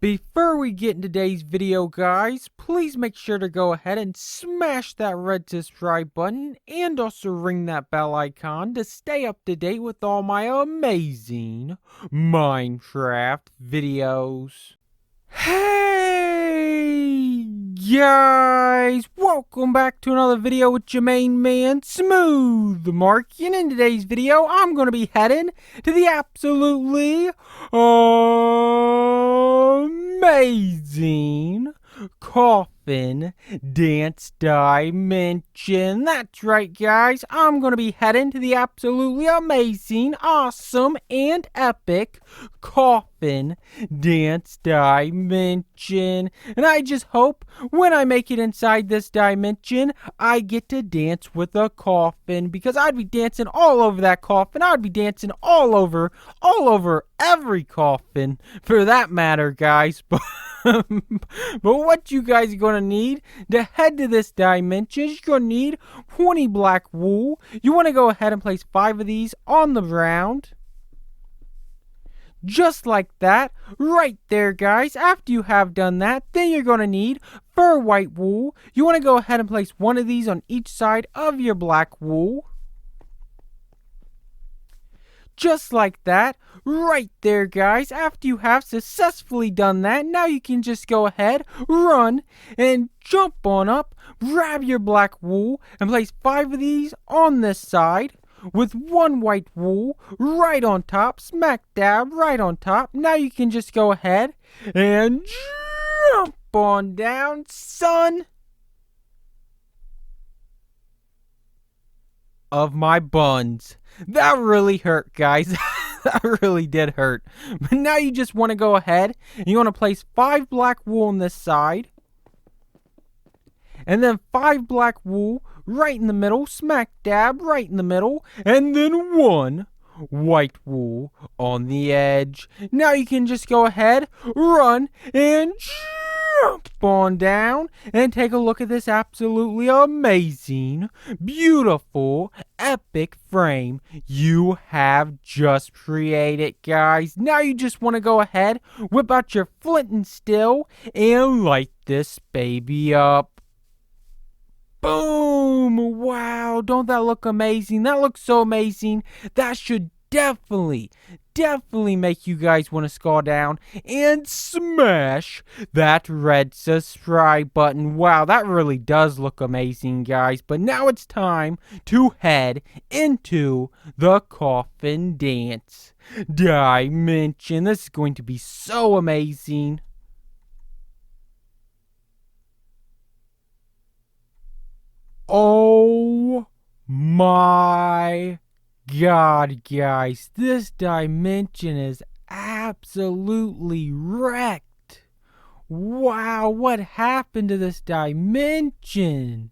Before we get into today's video, guys, please make sure to go ahead and smash that red subscribe button and also ring that bell icon to stay up to date with all my amazing Minecraft videos. Hey guys, welcome back to another video with your main man, Smooth Mark. And in today's video, I'm going to be heading to the absolutely amazing Coffin Dance Dimension. That's right, guys. I'm going to be heading to the absolutely amazing, awesome, and epic Coffin Dance Dimension. And I just hope when I make it inside this dimension, I get to dance with a coffin, because I'd be dancing all over that coffin. I'd be dancing all over every coffin for that matter, guys. But what you guys are going to need to head to this dimension is you're going to need 20 black wool. You want to go ahead and place 5 of these on the ground. Just like that, right there, guys. After you have done that, then you're going to need fur white wool. You want to go ahead and place 1 of these on each side of your black wool. Just like that, right there, guys. After you have successfully done that, now you can just go ahead, run, and jump on up, grab your black wool, and place 5 of these on this side, with 1 white wool right on top, smack dab right on top. Now you can just go ahead and jump on down, son of my buns. That really hurt, guys. That really did hurt. But now you just want to go ahead and you want to place 5 black wool on this side, and then 5 black wool right in the middle, smack dab right in the middle, and then 1 white wool on the edge. Now you can just go ahead, run, and jump on down and take a look at this absolutely amazing, beautiful, epic frame you have just created, guys. Now you just want to go ahead, whip out your flint and steel, and light this baby up. Boom! Wow, don't that look amazing? That looks so amazing. That should definitely make you guys want to scroll down and smash that red subscribe button. Wow, that really does look amazing, guys. But now it's time to head into the Coffin Dance Dimension. This is going to be so amazing. Oh my God, guys, this dimension is absolutely wrecked. Wow, what happened to this dimension?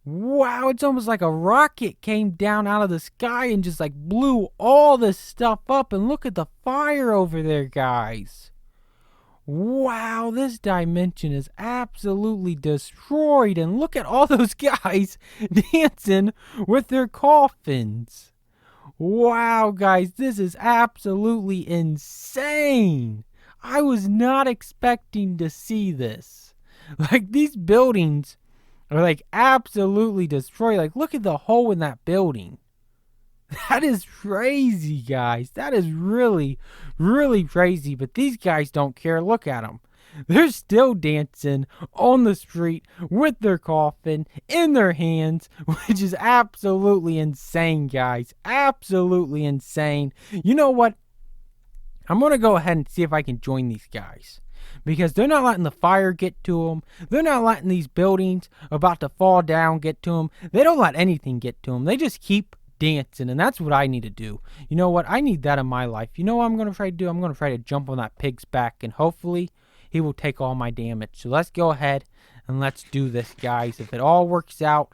Wow, it's almost like a rocket came down out of the sky and just like blew all this stuff up. And look at the fire over there, guys. Wow, this dimension is absolutely destroyed. And look at all those guys dancing with their coffins. Wow, guys, this is absolutely insane. I was not expecting to see this. Like, these buildings are like absolutely destroyed. Like, look at the hole in that building. That is crazy, guys. That is really crazy. But these guys don't care. Look at them. They're still dancing on the street with their coffin in their hands, which is absolutely insane, guys. Absolutely insane. You know what? I'm going to go ahead and see if I can join these guys, because they're not letting the fire get to them. They're not letting these buildings about to fall down get to them. They don't let anything get to them. They just keep dancing, and that's what I need to do. You know what? I need that in my life. You know what I'm going to try to do? I'm going to try to jump on that pig's back, and hopefully he will take all my damage. So let's go ahead and let's do this, guys. If it all works out,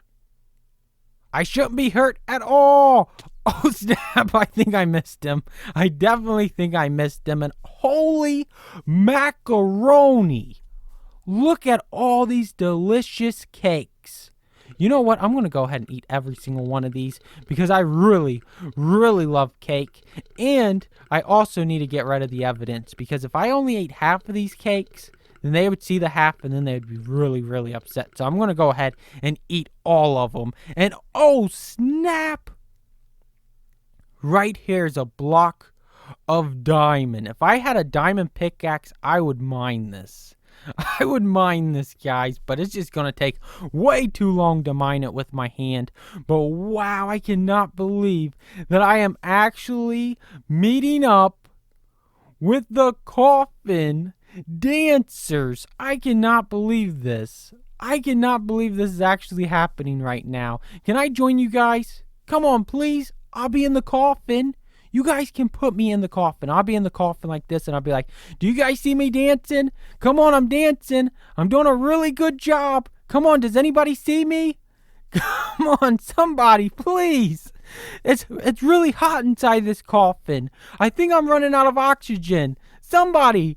I shouldn't be hurt at all. Oh, snap. I think I missed him. I definitely think I missed him. And holy macaroni. Look at all these delicious cakes You know what? I'm going to go ahead and eat every single one of these because I really, really love cake. And I also need to get rid of the evidence because if I only ate half of these cakes, then they would see the half and then they'd be really, really upset. So I'm going to go ahead and eat all of them. And oh, snap! Right here is a block of diamond. If I had a diamond pickaxe, I would mine this. I would mine this, guys, but it's just going to take way too long to mine it with my hand. But wow, I cannot believe that I am actually meeting up with the Coffin dancers. I cannot believe this. I cannot believe this is actually happening right now. Can I join you guys? Come on, please. I'll be in the coffin. You guys can put me in the coffin. I'll be in the coffin like this, and I'll be like, do you guys see me dancing? Come on, I'm dancing. I'm doing a really good job. Come on, does anybody see me? Come on, somebody, please. It's really hot inside this coffin. I think I'm running out of oxygen. Somebody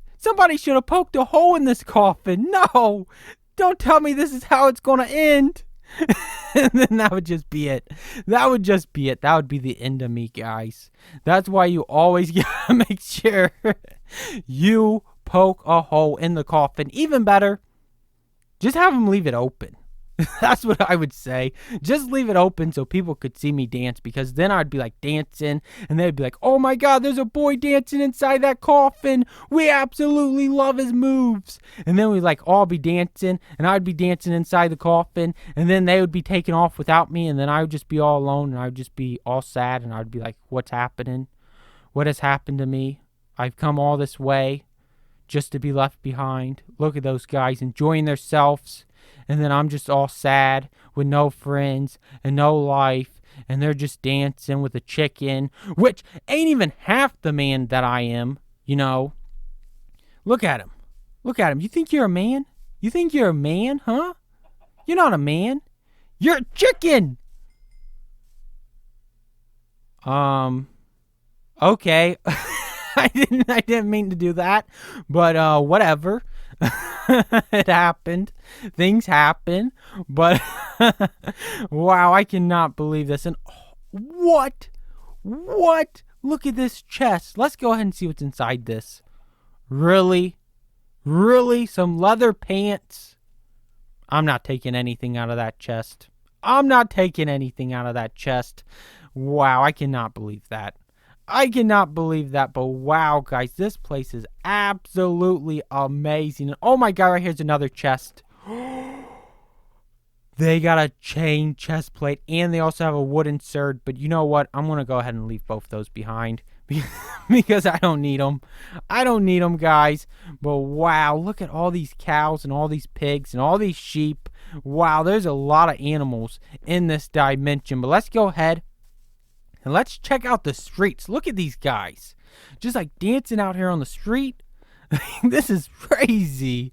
should have poked a hole in this coffin. No, don't tell me this is how it's going to end. And then that would just be it. That would just be it. That would be the end of me, guys. That's why you always gotta make sure you poke a hole in the coffin. Even better, just have them leave it open. That's what I would say. Just leave it open so people could see me dance, because then I'd be like dancing and they'd be like, oh my God, there's a boy dancing inside that coffin. We absolutely love his moves. And then we'd like all be dancing and I'd be dancing inside the coffin, and then they would be taken off without me, and then I would just be all alone and I would just be all sad and I'd be like, what's happening? What has happened to me? I've come all this way just to be left behind. Look at those guys enjoying themselves. And then I'm just all sad with no friends and no life. And they're just dancing with a chicken, which ain't even half the man that I am, you know. Look at him. Look at him. You think you're a man? You think you're a man, huh? You're not a man. You're a chicken. Okay. I didn't mean to do that, but whatever. It happened. Things happen, but wow, I cannot believe this. And what? Look at this chest. Let's go ahead and see what's inside this. Really? Some leather pants? I'm not taking anything out of that chest. Wow, I cannot believe that. But wow, guys, this place is absolutely amazing. And oh my God, right here's another chest. They got a chain chest plate, and they also have a wooden sword. But you know what? I'm going to go ahead and leave both those behind because I don't need them. Guys. But wow, look at all these cows and all these pigs and all these sheep. Wow, there's a lot of animals in this dimension. But let's go ahead and let's check out the streets. Look at these guys. Just like dancing out here on the street. This is crazy.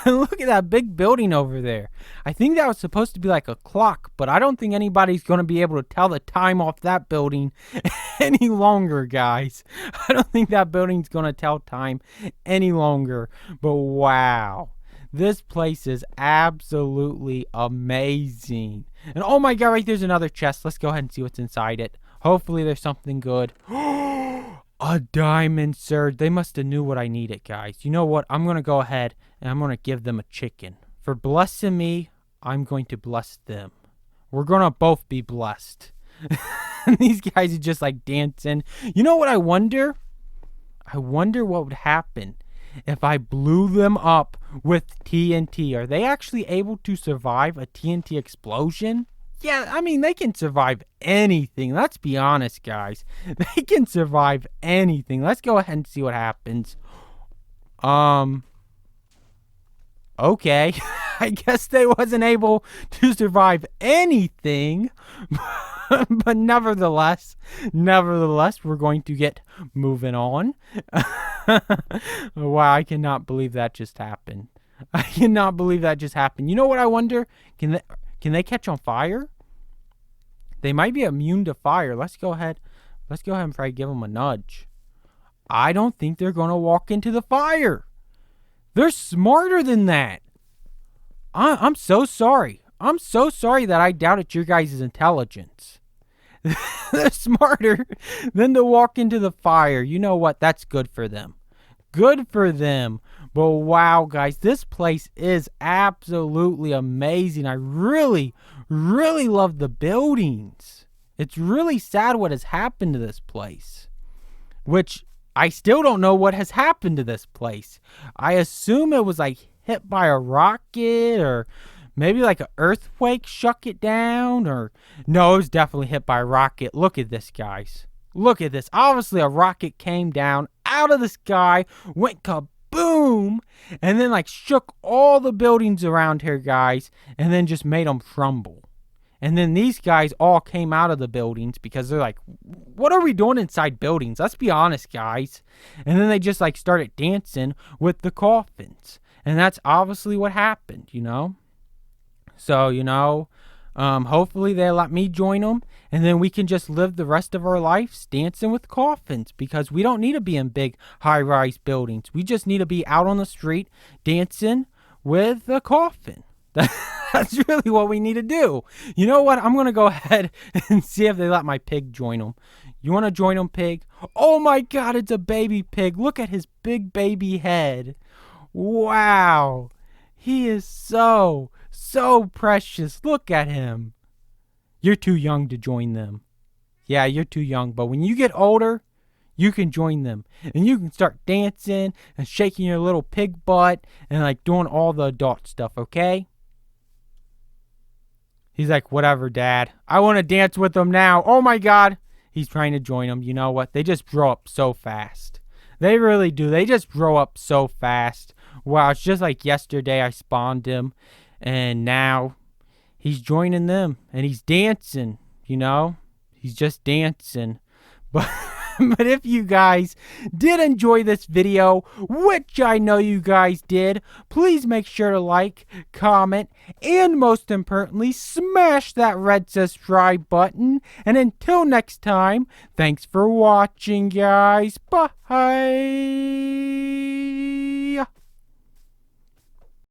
Look at that big building over there. I think that was supposed to be like a clock, but I don't think anybody's going to be able to tell the time off that building any longer, guys. I don't think that building's going to tell time any longer. But wow. This place is absolutely amazing. And oh my God, right there's another chest. Let's go ahead and see what's inside it. Hopefully there's something good. A diamond sword. They must have knew what I needed, guys. You know what? I'm going to go ahead and I'm going to give them a chicken. For blessing me, I'm going to bless them. We're going to both be blessed. These guys are just like dancing. You know what I wonder? I wonder what would happen if I blew them up with TNT. Are they actually able to survive a TNT explosion? Yeah, I mean, they can survive anything. Let's be honest, guys. They can survive anything. Let's go ahead and see what happens. Okay. I guess they wasn't able to survive anything. But nevertheless, we're going to get moving on. Wow, I cannot believe that just happened. You know what I wonder? Can they catch on fire? They might be immune to fire. Let's go ahead and try to give them a nudge. I don't think they're going to walk into the fire. They're smarter than that. I'm so sorry. I'm so sorry that I doubted your guys' intelligence. They're smarter than to walk into the fire. You know what? That's good for them. Good for them. But wow, guys, this place is absolutely amazing. I really, really love the buildings. It's really sad what has happened to this place, which I still don't know what has happened to this place. I assume it was like hit by a rocket, or maybe like an earthquake shook it down, or no, it was definitely hit by a rocket. Look at this, guys. Look at this. Obviously, a rocket came down out of the sky, went kaboom, and then like shook all the buildings around here, guys, and then just made them crumble. And then these guys all came out of the buildings because they're like, what are we doing inside buildings? Let's be honest, guys. And then they just like started dancing with the coffins. And that's obviously what happened, you know? So, hopefully they let me join them. And then we can just live the rest of our lives dancing with coffins, because we don't need to be in big high-rise buildings. We just need to be out on the street dancing with a coffin. That's really what we need to do. You know what? I'm going to go ahead and see if they let my pig join them. You want to join them, pig? Oh my God, it's a baby pig. Look at his big baby head. Wow. He is so precious. Look at him. You're too young to join them. Yeah, you're too young. But when you get older, you can join them. And you can start dancing and shaking your little pig butt and like doing all the adult stuff, okay? He's like, whatever, Dad. I want to dance with them now. Oh, my God. He's trying to join them. You know what? They just grow up so fast. They really do. They just grow up so fast. Wow, it's just like yesterday I spawned him. And now he's joining them. And he's dancing, He's just dancing. But if you guys did enjoy this video, which I know you guys did, please make sure to like, comment, and most importantly, smash that red subscribe button. And until next time, thanks for watching, guys. Bye.